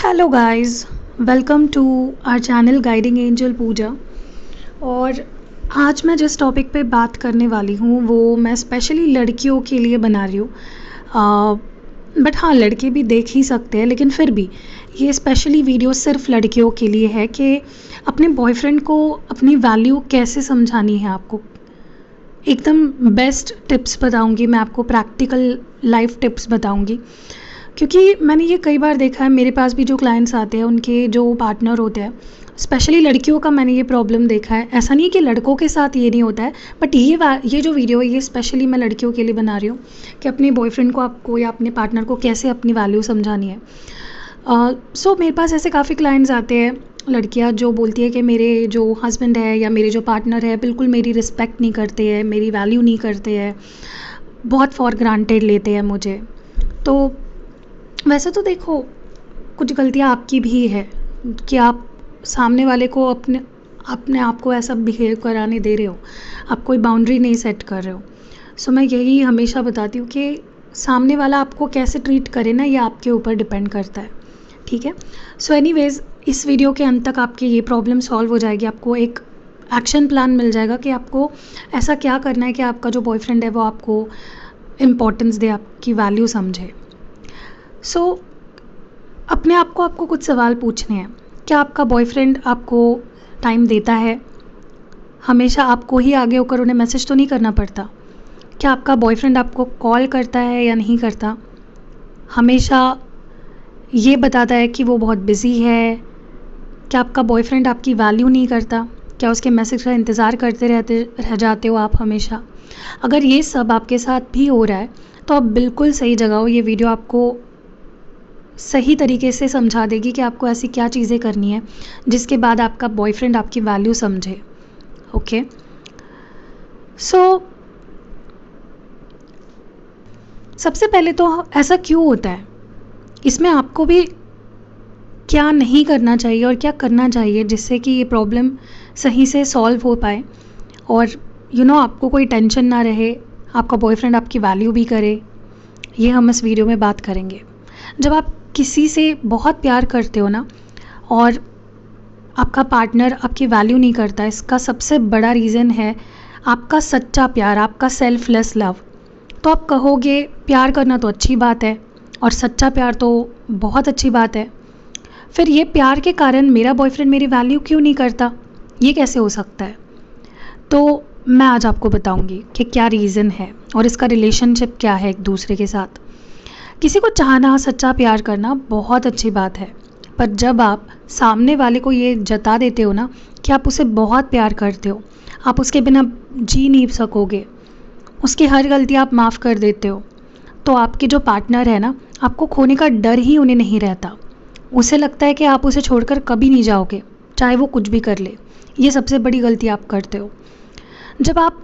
Hello guys, welcome to our channel guiding angel Pooja. और आज मैं जिस टॉपिक पे बात करने वाली हूँ वो मैं स्पेशली लड़कियों के लिए बना रही हूँ। बट हाँ, लड़के भी देख ही सकते हैं, लेकिन फिर भी ये स्पेशली वीडियो सिर्फ लड़कियों के लिए है कि अपने बॉयफ्रेंड को अपनी वैल्यू कैसे समझानी है। आपको एकदम बेस्ट टिप्स बताऊंगी मैं, आपको प्रैक्टिकल लाइफ टिप्स बताऊंगी, क्योंकि मैंने ये कई बार देखा है। मेरे पास भी जो क्लाइंट्स आते हैं उनके जो पार्टनर होते हैं, स्पेशली लड़कियों का मैंने ये प्रॉब्लम देखा है। ऐसा नहीं है कि लड़कों के साथ ये नहीं होता है, बट ये जो वीडियो है ये स्पेशली मैं लड़कियों के लिए बना रही हूँ कि अपने बॉयफ्रेंड को आपको या अपने पार्टनर को कैसे अपनी वैल्यू समझानी है। सो मेरे पास ऐसे काफ़ी क्लाइंट्स आते हैं, लड़कियां जो बोलती है कि मेरे जो हस्बैंड है या मेरे जो पार्टनर है बिल्कुल मेरी रिस्पेक्ट नहीं करते हैं, मेरी वैल्यू नहीं करते हैं, बहुत फॉर ग्रांटेड लेते हैं मुझे। तो वैसे तो देखो, कुछ गलतियाँ आपकी भी है कि आप सामने वाले को अपने आप को ऐसा बिहेव कराने दे रहे हो, आप कोई बाउंड्री नहीं सेट कर रहे हो। सो मैं यही हमेशा बताती हूँ कि सामने वाला आपको कैसे ट्रीट करे ना, ये आपके ऊपर डिपेंड करता है। ठीक है। सो एनीवेज, इस वीडियो के अंत तक आपकी ये प्रॉब्लम सॉल्व हो जाएगी। आपको एक एक्शन प्लान मिल जाएगा कि आपको ऐसा क्या करना है कि आपका जो बॉयफ्रेंड है वो आपको इम्पोर्टेंस दे, आपकी वैल्यू समझे। सो अपने आप को आपको कुछ सवाल पूछने हैं। क्या आपका बॉयफ्रेंड आपको टाइम देता है? हमेशा आपको ही आगे होकर उन्हें मैसेज तो नहीं करना पड़ता। क्या आपका बॉयफ्रेंड आपको कॉल करता है या नहीं करता? हमेशा ये बताता है कि वो बहुत बिज़ी है? क्या आपका बॉयफ्रेंड आपकी वैल्यू नहीं करता? क्या उसके मैसेज का इंतज़ार करते रह जाते हो आप हमेशा? अगर ये सब आपके साथ भी हो रहा है तो आप बिल्कुल सही जगह हो। ये वीडियो आपको सही तरीके से समझा देगी कि आपको ऐसी क्या चीज़ें करनी है जिसके बाद आपका बॉयफ्रेंड आपकी वैल्यू समझे। ओके। सो सबसे पहले तो ऐसा क्यों होता है, इसमें आपको भी क्या नहीं करना चाहिए और क्या करना चाहिए जिससे कि ये प्रॉब्लम सही से सॉल्व हो पाए और आपको कोई टेंशन ना रहे, आपका बॉयफ्रेंड आपकी वैल्यू भी करे। ये हम इस वीडियो में बात करेंगे। जब आप किसी से बहुत प्यार करते हो ना और आपका पार्टनर आपकी वैल्यू नहीं करता, इसका सबसे बड़ा रीज़न है आपका सच्चा प्यार, आपका सेल्फलेस लव। तो आप कहोगे प्यार करना तो अच्छी बात है और सच्चा प्यार तो बहुत अच्छी बात है, फिर ये प्यार के कारण मेरा बॉयफ्रेंड मेरी वैल्यू क्यों नहीं करता, ये कैसे हो सकता है? तो मैं आज आपको बताऊंगी कि क्या रीज़न है और इसका रिलेशनशिप क्या है एक दूसरे के साथ। किसी को चाहना, सच्चा प्यार करना बहुत अच्छी बात है, पर जब आप सामने वाले को ये जता देते हो ना कि आप उसे बहुत प्यार करते हो, आप उसके बिना जी नहीं सकोगे, उसकी हर गलती आप माफ़ कर देते हो, तो आपके जो पार्टनर है ना, आपको खोने का डर ही उन्हें नहीं रहता। उसे लगता है कि आप उसे छोड़कर कभी नहीं जाओगे, चाहे वो कुछ भी कर ले। ये सबसे बड़ी गलती आप करते हो। जब आप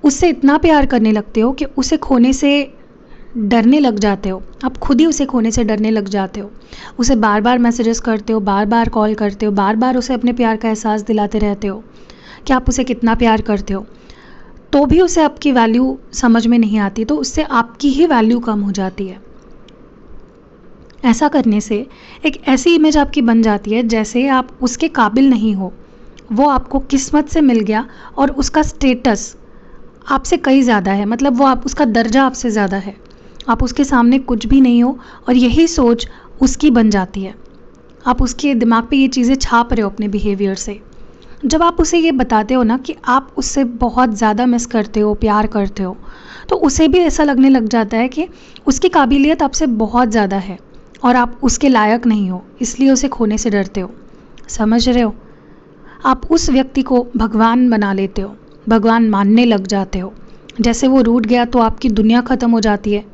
उससे इतना प्यार करने लगते हो कि उसे खोने से डरने लग जाते हो, आप खुद ही उसे खोने से डरने लग जाते हो, उसे बार बार मैसेजेस करते हो, बार बार कॉल करते हो, बार बार उसे अपने प्यार का एहसास दिलाते रहते हो कि आप उसे कितना प्यार करते हो, तो भी उसे आपकी वैल्यू समझ में नहीं आती, तो उससे आपकी ही वैल्यू कम हो जाती है। ऐसा करने से एक ऐसी इमेज आपकी बन जाती है जैसे आप उसके काबिल नहीं हो। वो आपको किस्मत से मिल गया और उसका स्टेटस आपसे कहीं ज़्यादा है, मतलब वो उसका दर्जा आपसे ज़्यादा है, आप उसके सामने कुछ भी नहीं हो, और यही सोच उसकी बन जाती है। आप उसके दिमाग पे ये चीज़ें छाप रहे हो अपने बिहेवियर से। जब आप उसे ये बताते हो ना कि आप उससे बहुत ज़्यादा मिस करते हो, प्यार करते हो, तो उसे भी ऐसा लगने लग जाता है कि उसकी काबिलियत आपसे बहुत ज़्यादा है और आप उसके लायक नहीं हो, इसलिए उसे खोने से डरते हो। समझ रहे हो? आप उस व्यक्ति को भगवान बना लेते हो, भगवान मानने लग जाते हो। जैसे वो रूठ गया तो आपकी दुनिया ख़त्म हो जाती है,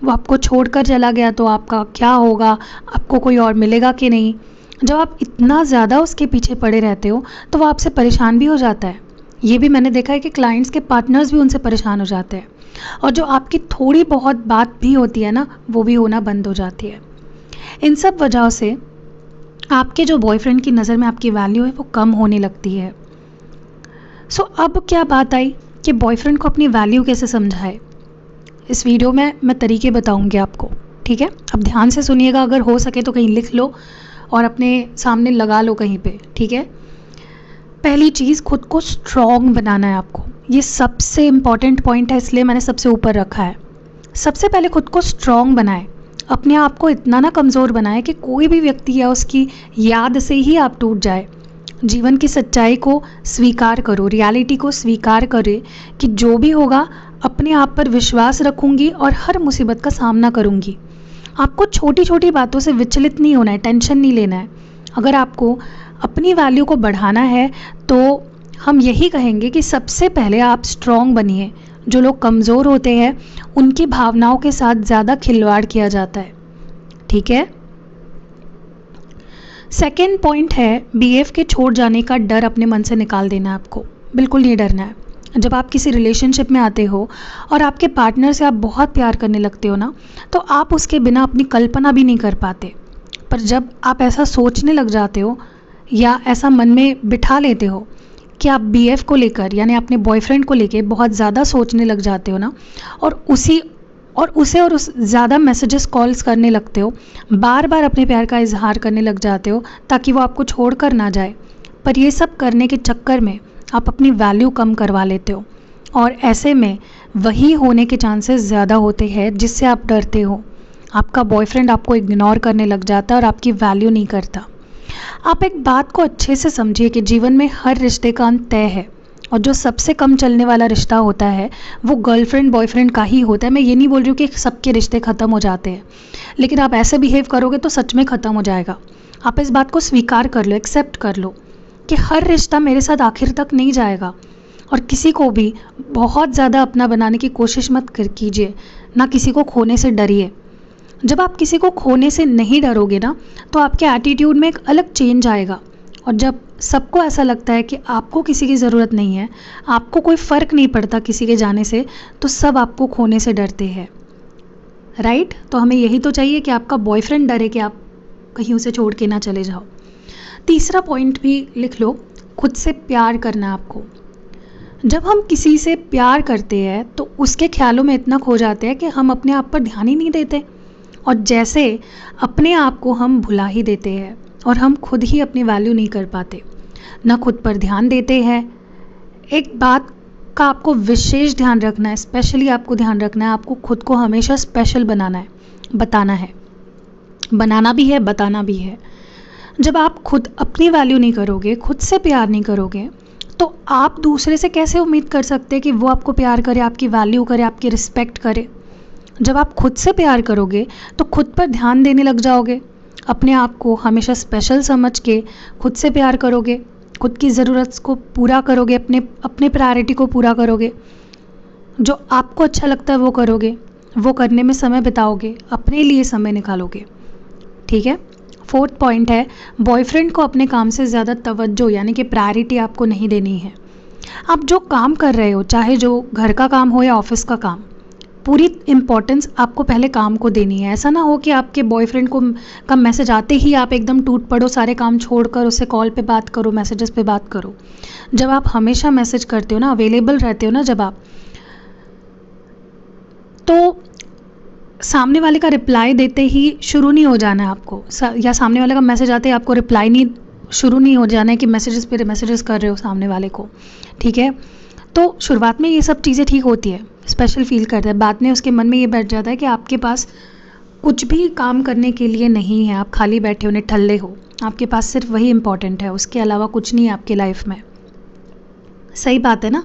वो आपको छोड़कर चला गया तो आपका क्या होगा, आपको कोई और मिलेगा कि नहीं। जब आप इतना ज़्यादा उसके पीछे पड़े रहते हो तो वो आपसे परेशान भी हो जाता है। ये भी मैंने देखा है कि क्लाइंट्स के पार्टनर्स भी उनसे परेशान हो जाते हैं, और जो आपकी थोड़ी बहुत बात भी होती है ना, वो भी होना बंद हो जाती है। इन सब वजहों से आपके जो बॉयफ्रेंड की नज़र में आपकी वैल्यू है वो कम होने लगती है। सो अब क्या बात आई कि बॉयफ्रेंड को अपनी वैल्यू कैसे समझाए। इस वीडियो में मैं तरीके बताऊंगी आपको, ठीक है। अब ध्यान से सुनिएगा, अगर हो सके तो कहीं लिख लो और अपने सामने लगा लो कहीं पे, ठीक है। पहली चीज़, खुद को स्ट्रॉन्ग बनाना है आपको। ये सबसे इम्पॉर्टेंट पॉइंट है, इसलिए मैंने सबसे ऊपर रखा है। सबसे पहले खुद को स्ट्रॉन्ग बनाएं, अपने आप को इतना ना कमज़ोर बनाएं कि कोई भी व्यक्ति या उसकी याद से ही आप टूट जाए। जीवन की सच्चाई को स्वीकार करो, रियलिटी को स्वीकार करें कि जो भी होगा अपने आप पर विश्वास रखूंगी और हर मुसीबत का सामना करूंगी। आपको छोटी छोटी बातों से विचलित नहीं होना है, टेंशन नहीं लेना है। अगर आपको अपनी वैल्यू को बढ़ाना है तो हम यही कहेंगे कि सबसे पहले आप स्ट्रॉन्ग बनिए। जो लोग कमज़ोर होते हैं उनकी भावनाओं के साथ ज़्यादा खिलवाड़ किया जाता है, ठीक है। सेकेंड पॉइंट है, बीएफ के छोड़ जाने का डर अपने मन से निकाल देना। आपको बिल्कुल नहीं डरना है। जब आप किसी रिलेशनशिप में आते हो और आपके पार्टनर से आप बहुत प्यार करने लगते हो ना, तो आप उसके बिना अपनी कल्पना भी नहीं कर पाते। पर जब आप ऐसा सोचने लग जाते हो या ऐसा मन में बिठा लेते हो कि आप बीएफ को लेकर यानी अपने बॉयफ्रेंड को लेकर बहुत ज़्यादा सोचने लग जाते हो ना, और उसे ज़्यादा मैसेजेस कॉल्स करने लगते हो, बार बार अपने प्यार का इजहार करने लग जाते हो ताकि वो आपको छोड़ कर ना जाए। पर ये सब करने के चक्कर में आप अपनी वैल्यू कम करवा लेते हो और ऐसे में वही होने के चांसेस ज़्यादा होते हैं जिससे आप डरते हो। आपका बॉयफ्रेंड आपको इग्नोर करने लग जाता है और आपकी वैल्यू नहीं करता। आप एक बात को अच्छे से समझिए कि जीवन में हर रिश्ते का अंत तय है और जो सबसे कम चलने वाला रिश्ता होता है वो गर्लफ्रेंड बॉयफ्रेंड का ही होता है। मैं ये नहीं बोल रही हूँ कि सबके रिश्ते ख़त्म हो जाते हैं, लेकिन आप ऐसे बिहेव करोगे तो सच में ख़त्म हो जाएगा। आप इस बात को स्वीकार कर लो, एक्सेप्ट कर लो कि हर रिश्ता मेरे साथ आखिर तक नहीं जाएगा। और किसी को भी बहुत ज़्यादा अपना बनाने की कोशिश मत कीजिए, ना किसी को खोने से डरिए। जब आप किसी को खोने से नहीं डरोगे ना, तो आपके एटीट्यूड में एक अलग चेंज आएगा। और जब सबको ऐसा लगता है कि आपको किसी की ज़रूरत नहीं है, आपको कोई फ़र्क नहीं पड़ता किसी के जाने से, तो सब आपको खोने से डरते हैं, राइट। तो हमें यही तो चाहिए कि आपका बॉयफ्रेंड डरे कि आप कहीं उसे छोड़ के ना चले जाओ। तीसरा पॉइंट भी लिख लो, खुद से प्यार करना आपको। जब हम किसी से प्यार करते हैं तो उसके ख्यालों में इतना खो जाते हैं कि हम अपने आप पर ध्यान ही नहीं देते, और जैसे अपने आप को हम भुला ही देते हैं और हम खुद ही अपनी वैल्यू नहीं कर पाते, ना खुद पर ध्यान देते हैं। एक बात का आपको विशेष ध्यान रखना है, स्पेशली आपको ध्यान रखना है, आपको खुद को हमेशा स्पेशल बनाना है, बताना है, बनाना भी है, बताना भी है। जब आप खुद अपनी वैल्यू नहीं करोगे, खुद से प्यार नहीं करोगे, तो आप दूसरे से कैसे उम्मीद कर सकते हैं कि वो आपको प्यार करे, आपकी वैल्यू करे, आपकी रिस्पेक्ट करे। जब आप खुद से प्यार करोगे तो खुद पर ध्यान देने लग जाओगे, अपने आप को हमेशा स्पेशल समझ के खुद से प्यार करोगे, खुद की ज़रूरत को पूरा करोगे, अपने प्रायोरिटी को पूरा करोगे, जो आपको अच्छा लगता है वो करोगे, वो करने में समय बिताओगे, अपने लिए समय निकालोगे, ठीक है। फोर्थ पॉइंट है, बॉयफ्रेंड को अपने काम से ज़्यादा तवज्जो यानी कि प्रायोरिटी आपको नहीं देनी है। आप जो काम कर रहे हो, चाहे जो घर का काम हो या ऑफिस का काम, पूरी इम्पोर्टेंस आपको पहले काम को देनी है। ऐसा ना हो कि आपके बॉयफ्रेंड का मैसेज आते ही आप एकदम टूट पड़ो, सारे काम छोड़कर उससे कॉल पे बात करो, मैसेजेस पे बात करो। जब आप हमेशा मैसेज करते हो ना, अवेलेबल रहते हो ना जब आप, तो सामने वाले का रिप्लाई देते ही शुरू नहीं हो जाना है आपको, या सामने वाले का मैसेज आते ही आपको रिप्लाई नहीं शुरू नहीं हो जाना है कि मैसेजेस पे मैसेजेस कर रहे हो सामने वाले को, ठीक है। तो शुरुआत में ये सब चीज़ें ठीक होती है, स्पेशल फील करता है, बाद में उसके मन में ये बैठ जाता है कि आपके पास कुछ भी काम करने के लिए नहीं है, आप खाली बैठे हो, निठल्ले हो, आपके पास सिर्फ वही इम्पॉर्टेंट है, उसके अलावा कुछ नहीं है आपकी लाइफ में। सही बात है ना।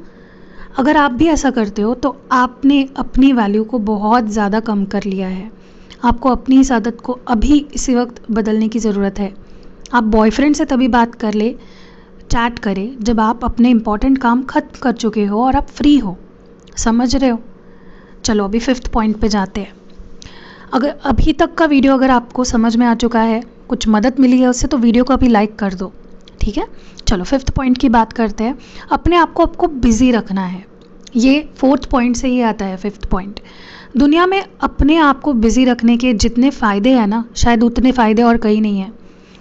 अगर आप भी ऐसा करते हो तो आपने अपनी वैल्यू को बहुत ज़्यादा कम कर लिया है। आपको अपनी इस आदत को अभी इसी वक्त बदलने की ज़रूरत है। आप बॉयफ्रेंड से तभी बात कर ले, चैट करें जब आप अपने इम्पॉर्टेंट काम खत्म कर चुके हो और आप फ्री हो, समझ रहे हो। चलो अभी 5th पॉइंट पे जाते हैं। अगर अभी तक का वीडियो अगर आपको समझ में आ चुका है, कुछ मदद मिली है उससे, तो वीडियो को अभी लाइक कर दो, ठीक है। चलो 5th पॉइंट की बात करते हैं। अपने आप को आपको बिजी रखना है। ये 4th पॉइंट से ही आता है 5th पॉइंट। दुनिया में अपने आप को बिजी रखने के जितने फ़ायदे हैं ना, शायद उतने फ़ायदे और कहीं नहीं है।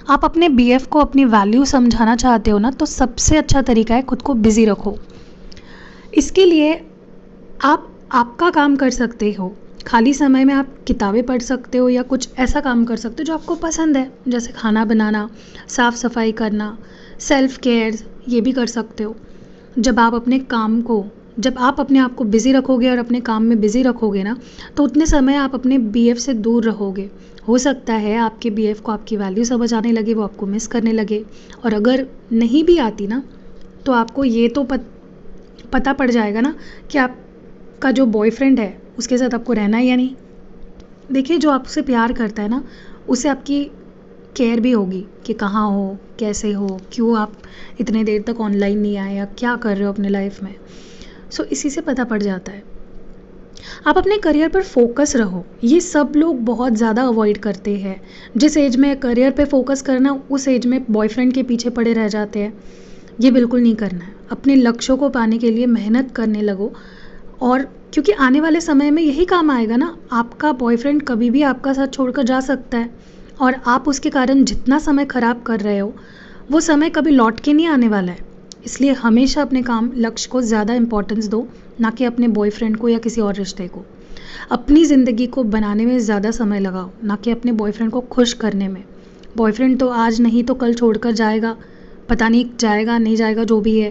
आप अपने बीएफ को अपनी वैल्यू समझाना चाहते हो ना, तो सबसे अच्छा तरीका है खुद को बिजी रखो। इसके लिए आप आपका काम कर सकते हो, खाली समय में आप किताबें पढ़ सकते हो या कुछ ऐसा काम कर सकते हो जो आपको पसंद है, जैसे खाना बनाना, साफ़ सफाई करना, सेल्फ केयर, ये भी कर सकते हो। जब आप अपने आप को बिज़ी रखोगे और अपने काम में बिज़ी रखोगे ना, तो उतने समय आप अपने बीएफ से दूर रहोगे। हो सकता है आपके बीएफ को आपकी वैल्यू समझ आने लगे, वो आपको मिस करने लगे, और अगर नहीं भी आती ना, तो आपको ये तो पता पड़ जाएगा ना कि आपका जो बॉयफ्रेंड है उसके साथ आपको रहना है या नहीं। देखिए, जो आपसे प्यार करता है ना, उसे आपकी केयर भी होगी कि कहाँ हो, कैसे हो, क्यों आप इतने देर तक ऑनलाइन नहीं आए, या क्या कर रहे हो अपने लाइफ में। सो इसी से पता पड़ जाता है। आप अपने करियर पर फोकस रहो, ये सब लोग बहुत ज़्यादा अवॉइड करते हैं। जिस एज में करियर पे फोकस करना, उस एज में बॉयफ्रेंड के पीछे पड़े रह जाते हैं। ये बिल्कुल नहीं करना है। अपने लक्ष्यों को पाने के लिए मेहनत करने लगो, और क्योंकि आने वाले समय में यही काम आएगा ना। आपका बॉयफ्रेंड कभी भी आपका साथ छोड़कर जा सकता है, और आप उसके कारण जितना समय ख़राब कर रहे हो, वो समय कभी लौट के नहीं आने वाला है। इसलिए हमेशा अपने काम लक्ष्य को ज़्यादा इम्पोर्टेंस दो, ना कि अपने बॉयफ्रेंड को या किसी और रिश्ते को। अपनी ज़िंदगी को बनाने में ज़्यादा समय लगाओ, ना कि अपने बॉयफ्रेंड को खुश करने में। बॉयफ्रेंड तो आज नहीं तो कल छोड़कर जाएगा, पता नहीं जाएगा नहीं जाएगा, जो भी है।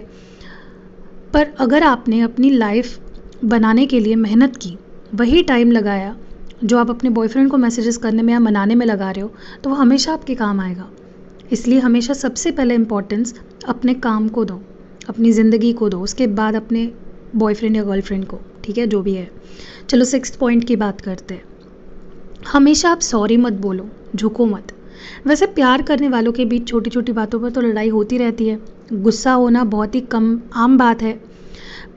पर अगर आपने अपनी लाइफ बनाने के लिए मेहनत की, वही टाइम लगाया जो आप अपने बॉयफ्रेंड को मैसेजेस करने में या मनाने में लगा रहे हो, तो वो हमेशा आपके काम आएगा। इसलिए हमेशा सबसे पहले इम्पोर्टेंस अपने काम को दो, अपनी ज़िंदगी को दो, उसके बाद अपने बॉयफ्रेंड या गर्लफ्रेंड को, ठीक है, जो भी है। चलो 6th पॉइंट की बात करते हैं। हमेशा आप सॉरी मत बोलो, झुको मत। वैसे प्यार करने वालों के बीच छोटी छोटी बातों पर तो लड़ाई होती रहती है, गुस्सा होना बहुत ही कम आम बात है।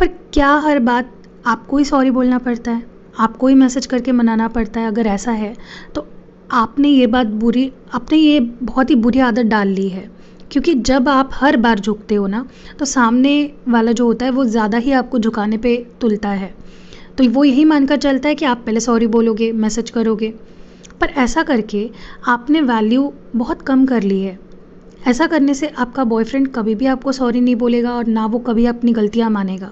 पर क्या हर बात आपको ही सॉरी बोलना पड़ता है, आपको ही मैसेज करके मनाना पड़ता है? अगर ऐसा है तो आपने ये बहुत ही बुरी आदत डाल ली है। क्योंकि जब आप हर बार झुकते हो ना, तो सामने वाला जो होता है वो ज़्यादा ही आपको झुकाने पे तुलता है। तो वो यही मानकर चलता है कि आप पहले सॉरी बोलोगे, मैसेज करोगे। पर ऐसा करके आपने वैल्यू बहुत कम कर ली है। ऐसा करने से आपका बॉयफ्रेंड कभी भी आपको सॉरी नहीं बोलेगा, और ना वो कभी अपनी गलतियाँ मानेगा,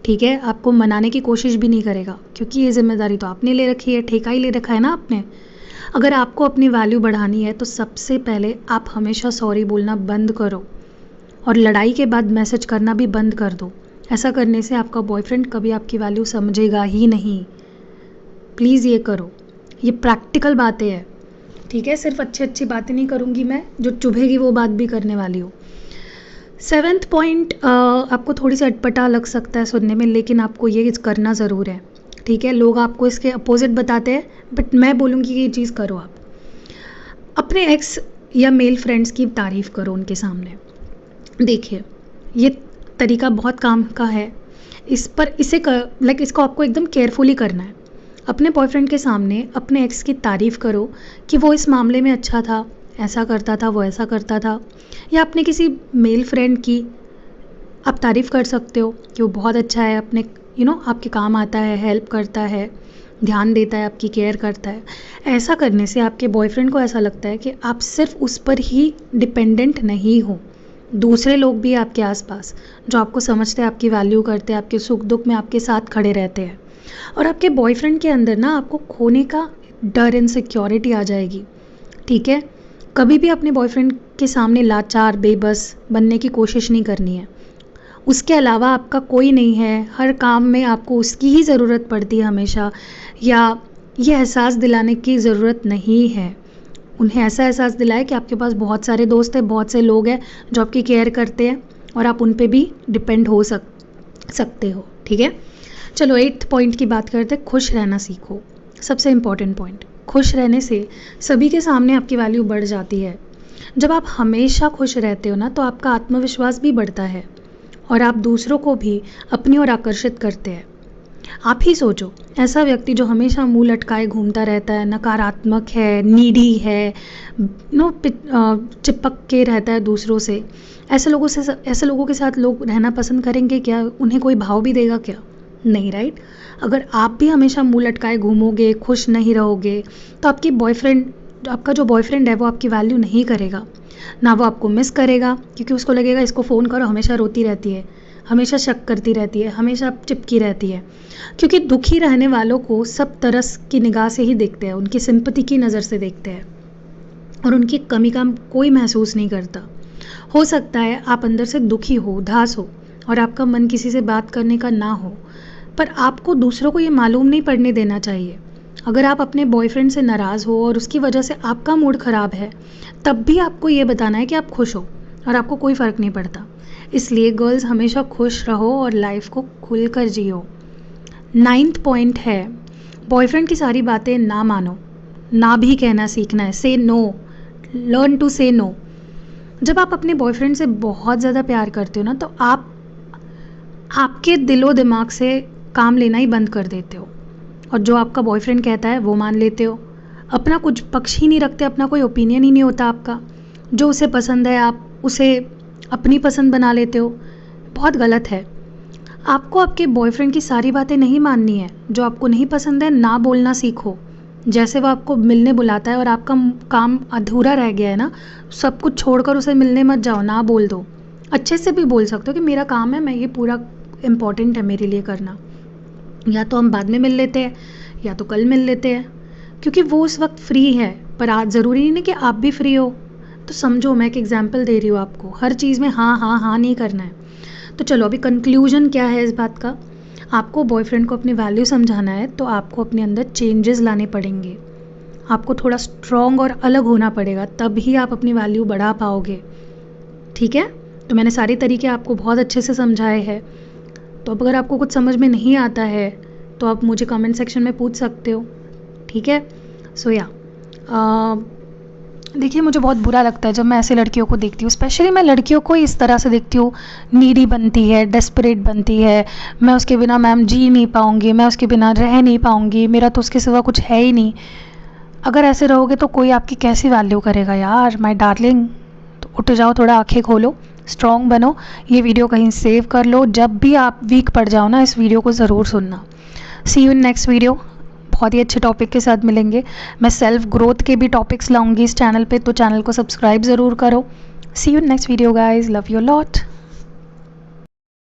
ठीक है। आपको मनाने की कोशिश भी नहीं करेगा, क्योंकि ये जिम्मेदारी तो आपने ले रखी है, ठेका ही ले रखा है ना आपने। अगर आपको अपनी वैल्यू बढ़ानी है, तो सबसे पहले आप हमेशा सॉरी बोलना बंद करो, और लड़ाई के बाद मैसेज करना भी बंद कर दो। ऐसा करने से आपका बॉयफ्रेंड कभी आपकी वैल्यू समझेगा ही नहीं। प्लीज़ ये करो, ये प्रैक्टिकल बातें हैं, ठीक है। सिर्फ अच्छी अच्छी बातें नहीं करूँगी मैं, जो चुभेगी वो बात भी करने वाली हूँ। 7th पॉइंट आपको थोड़ी सी अटपटा लग सकता है सुनने में, लेकिन आपको ये करना ज़रूर है, ठीक है। लोग आपको इसके अपोजिट बताते हैं, बट मैं बोलूँगी कि ये चीज़ करो आप। अपने एक्स या मेल फ्रेंड्स की तारीफ़ करो उनके सामने। देखिए, ये तरीका बहुत काम का है। इसको आपको एकदम केयरफुली करना है। अपने बॉयफ्रेंड के सामने अपने एक्स की तारीफ़ करो कि वो इस मामले में अच्छा था, ऐसा करता था, वो ऐसा करता था। या अपने किसी मेल फ्रेंड की आप तारीफ़ कर सकते हो कि वो बहुत अच्छा है, अपने आपके काम आता है, हेल्प करता है, ध्यान देता है, आपकी केयर करता है। ऐसा करने से आपके बॉयफ्रेंड को ऐसा लगता है कि आप सिर्फ उस पर ही डिपेंडेंट नहीं हो। दूसरे लोग भी आपके आसपास जो आपको समझते हैं, आपकी वैल्यू करते हैं, आपके सुख दुख में आपके साथ खड़े रहते हैं। और आपके बॉयफ्रेंड के अंदर ना आपको खोने का डर, इनसिक्योरिटी आ जाएगी, ठीक है। कभी भी अपने बॉयफ्रेंड के सामने लाचार, बेबस बनने की कोशिश नहीं करनी है। उसके अलावा आपका कोई नहीं है, हर काम में आपको उसकी ही ज़रूरत पड़ती है हमेशा, या ये एहसास दिलाने की ज़रूरत नहीं है। उन्हें ऐसा एहसास दिलाए कि आपके पास बहुत सारे दोस्त हैं, बहुत से लोग हैं जो आपकी केयर करते हैं, और आप उन पे भी डिपेंड हो सकते हो, ठीक है। चलो 8th पॉइंट की बात करते हैं। खुश रहना सीखो, सबसे इम्पॉर्टेंट पॉइंट। खुश रहने से सभी के सामने आपकी वैल्यू बढ़ जाती है। जब आप हमेशा खुश रहते हो ना, तो आपका आत्मविश्वास भी बढ़ता है, और आप दूसरों को भी अपनी ओर आकर्षित करते हैं। आप ही सोचो, ऐसा व्यक्ति जो हमेशा मुंह लटकाए घूमता रहता है, नकारात्मक है, नीडी है, चिपक के रहता है दूसरों से, ऐसे लोगों के साथ लोग रहना पसंद करेंगे क्या? उन्हें कोई भाव भी देगा क्या? नहीं, राइट। अगर आप भी हमेशा मुंह लटकाए घूमोगे, खुश नहीं रहोगे, तो आपका जो बॉयफ्रेंड है वो आपकी वैल्यू नहीं करेगा, ना वो आपको मिस करेगा, क्योंकि उसको लगेगा इसको फ़ोन करो, हमेशा रोती रहती है, हमेशा शक करती रहती है, हमेशा चिपकी रहती है, क्योंकि दुखी रहने वालों को सब तरस की निगाह से ही देखते हैं, उनकी सिंपैथी की नज़र से देखते हैं और उनकी कमी का कोई महसूस नहीं करता। हो सकता है आप अंदर से दुखी हो, उदास हो और आपका मन किसी से बात करने का ना हो, पर आपको दूसरों को ये मालूम नहीं पड़ने देना चाहिए। अगर आप अपने बॉयफ्रेंड से नाराज़ हो और उसकी वजह से आपका मूड ख़राब है, तब भी आपको ये बताना है कि आप खुश हो और आपको कोई फ़र्क नहीं पड़ता। इसलिए गर्ल्स हमेशा खुश रहो और लाइफ को खुल कर जियो। 9th पॉइंट है, बॉयफ्रेंड की सारी बातें ना मानो, ना भी कहना सीखना है। से नो, लर्न टू से नो। जब आप अपने बॉयफ्रेंड से बहुत ज़्यादा प्यार करते हो ना, तो आपके दिलो दिमाग से काम लेना ही बंद कर देते हो और जो आपका बॉयफ्रेंड कहता है वो मान लेते हो। अपना कुछ पक्ष ही नहीं रखते, अपना कोई ओपिनियन ही नहीं होता आपका। जो उसे पसंद है आप उसे अपनी पसंद बना लेते हो। बहुत गलत है। आपको आपके बॉयफ्रेंड की सारी बातें नहीं माननी है। जो आपको नहीं पसंद है ना बोलना सीखो। जैसे वो आपको मिलने बुलाता है और आपका काम अधूरा रह गया है ना, सब कुछ छोड़कर उसे मिलने मत जाओ, ना बोल दो। अच्छे से भी बोल सकते हो कि मेरा काम है, मैं ये पूरा इम्पॉर्टेंट है मेरे लिए करना, या तो हम बाद में मिल लेते हैं या तो कल मिल लेते हैं, क्योंकि वो उस वक्त फ्री है। पर आज ज़रूरी नहीं कि आप भी फ्री हो। तो समझो, मैं एक एग्जांपल दे रही हूँ आपको, हर चीज़ में हाँ हाँ हाँ नहीं करना है। तो चलो, अभी कंक्लूजन क्या है इस बात का। आपको बॉयफ्रेंड को अपनी वैल्यू समझाना है तो आपको अपने अंदर चेंजेस लाने पड़ेंगे। आपको थोड़ा स्ट्रॉन्ग और अलग होना पड़ेगा, तभी आप अपनी वैल्यू बढ़ा पाओगे। ठीक है? तो मैंने सारे तरीके आपको बहुत अच्छे से समझाए हैं। तो अब अगर आपको कुछ समझ में नहीं आता है तो आप मुझे कमेंट सेक्शन में पूछ सकते हो। ठीक है? सो या देखिए, मुझे बहुत बुरा लगता है जब मैं ऐसे लड़कियों को देखती हूँ। स्पेशली मैं लड़कियों को इस तरह से देखती हूँ, नीडी बनती है, डेस्परेट बनती है। मैं उसके बिना मैम जी नहीं पाऊँगी, मैं उसके बिना रह नहीं पाऊँगी, मेरा तो उसके सिवा कुछ है ही नहीं। अगर ऐसे रहोगे तो कोई आपकी कैसी वैल्यू करेगा यार, माय डार्लिंग। तो उठ जाओ, थोड़ा आंखें खोलो, स्ट्रॉन्ग बनो। ये वीडियो कहीं सेव कर लो, जब भी आप वीक पड़ जाओ ना, इस वीडियो को ज़रूर सुनना। सी यू इन नेक्स्ट वीडियो। बहुत ही अच्छे टॉपिक के साथ मिलेंगे। मैं सेल्फ ग्रोथ के भी टॉपिक्स लाऊंगी इस चैनल पे, तो चैनल को सब्सक्राइब ज़रूर करो। See you in next video guys, love you lot.